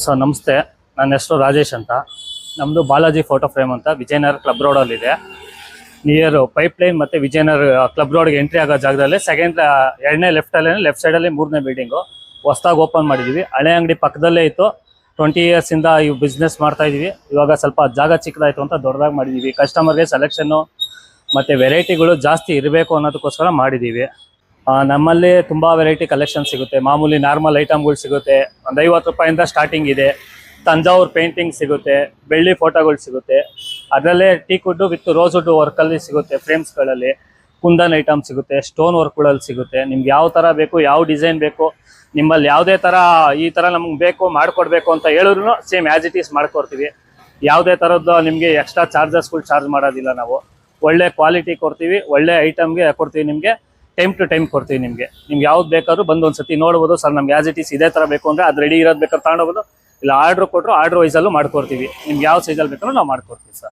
Sir ನಮಸ್ತೆ, ನನ್ನ ಹೆಸರು ರಾಜೇಶ್ ಅಂತ. ನಮ್ಮದು ಬಾಲಾಜಿ ಫೋಟೋ ಫ್ರೇಮ್ ಅಂತ ವಿಜಯನಗರ ಕ್ಲಬ್ ರೋಡಲ್ಲಿದೆ. ನಿಯರ್ ಪೈಪ್ಲೈನ್ ಮತ್ತು ವಿಜಯನಗರ ಕ್ಲಬ್ ರೋಡ್ಗೆ ಎಂಟ್ರಿ ಆಗೋ ಜಾಗದಲ್ಲಿ ಎರಡನೇ ಲೆಫ್ಟ್ ಸೈಡಲ್ಲಿ ಮೂರನೇ ಬಿಲ್ಡಿಂಗು ಹೊಸ್ದಾಗಿ ಓಪನ್ ಮಾಡಿದ್ದೀವಿ. ಹಳೆ ಅಂಗಡಿ ಪಕ್ಕದಲ್ಲೇ ಇತ್ತು. 20 ಇಯರ್ಸಿಂದ ಈ ಬಿಸ್ನೆಸ್ ಮಾಡ್ತಾ ಇದ್ದೀವಿ. ಇವಾಗ ಸ್ವಲ್ಪ ಜಾಗ ಚಿಕ್ಕದಾಯಿತು ಅಂತ ದೊಡ್ಡದಾಗಿ ಮಾಡಿದ್ದೀವಿ. ಕಸ್ಟಮರ್ಗೆ ಸೆಲೆಕ್ಷನ್ನು ಮತ್ತು ವೆರೈಟಿಗಳು ಜಾಸ್ತಿ ಇರಬೇಕು ಅನ್ನೋದಕ್ಕೋಸ್ಕರ ಮಾಡಿದ್ದೀವಿ. ನಮ್ಮಲ್ಲಿ ತುಂಬ ವೆರೈಟಿ ಕಲೆಕ್ಷನ್ ಸಿಗುತ್ತೆ. ಮಾಮೂಲಿ ನಾರ್ಮಲ್ ಐಟಮ್ಗಳು ಸಿಗುತ್ತೆ. ಒಂದು 50 ರೂಪಾಯಿಂದ ಸ್ಟಾರ್ಟಿಂಗ್ ಇದೆ. ತಂಜಾವೂರು ಪೇಂಟಿಂಗ್ ಸಿಗುತ್ತೆ, ಬೆಳ್ಳಿ ಫೋಟೋಗಳು ಸಿಗುತ್ತೆ. ಅದರಲ್ಲೇ teak wood with rose wood ವರ್ಕಲ್ಲಿ ಸಿಗುತ್ತೆ. ಫ್ರೇಮ್ಸ್ಗಳಲ್ಲಿ ಕುಂದನ್ ಐಟಮ್ ಸಿಗುತ್ತೆ, ಸ್ಟೋನ್ ವರ್ಕ್ಗಳಲ್ಲಿ ಸಿಗುತ್ತೆ. ನಿಮ್ಗೆ ಯಾವ ಥರ ಬೇಕು, ಯಾವ ಡಿಸೈನ್ ಬೇಕು, ನಿಮ್ಮಲ್ಲಿ ಯಾವುದೇ ಥರ ಈ ಥರ ನಮ್ಗೆ ಬೇಕು ಮಾಡಿಕೊಡ್ಬೇಕು ಅಂತ ಹೇಳಿದ್ರು ಸೇಮ್ ಆ್ಯಸ್ ಇಟ್ ಈಸ್ ಮಾಡ್ಕೊಡ್ತೀವಿ. ಯಾವುದೇ ಥರದ್ದು ನಿಮಗೆ ಎಕ್ಸ್ಟ್ರಾ ಚಾರ್ಜಸ್ಗಳು ಚಾರ್ಜ್ ಮಾಡೋದಿಲ್ಲ. ನಾವು ಒಳ್ಳೆ ಕ್ವಾಲಿಟಿ ಕೊಡ್ತೀವಿ, ಒಳ್ಳೆ ಐಟಮ್ಗೆ ಕೊಡ್ತೀವಿ. ನಿಮಗೆ ಟೈಮ್ ಟು ಟೈಮ್ ಕೊಡ್ತೀವಿ. ನಿಮ್ಗೆ ಯಾವ್ದು ಬೇಕಾದ್ರೂ ಬಂದು ಒಂದ್ಸತಿ ನೋಡ್ಬೋದು. ಸರ್ ನಮ್ಗೆ ಆ್ಯಸ್ ಇಟ್ ಈಸ್ ಇದೇ ಥರ ಬೇಕು ಅಂದರೆ ಅದು ರೆಡಿ ಇರೋದು ಬೇಕಾದ್ರೆ ತಗೊಂಡೋಗ್ಬೋದು. ಇಲ್ಲ ಆರ್ಡ್ರ್ ಕೊಟ್ಟರು ಆರ್ಡ್ರ್ ವೈಸಲ್ಲೂ ಮಾಡ್ಕೊಡ್ತೀವಿ. ನಿಮ್ಗೆ ಯಾವ ಸೈಜಲ್ಲಿ ಬೇಕಾದ್ರೂ ನಾವು ಮಾಡ್ಕೊಡ್ತೀವಿ ಸರ್.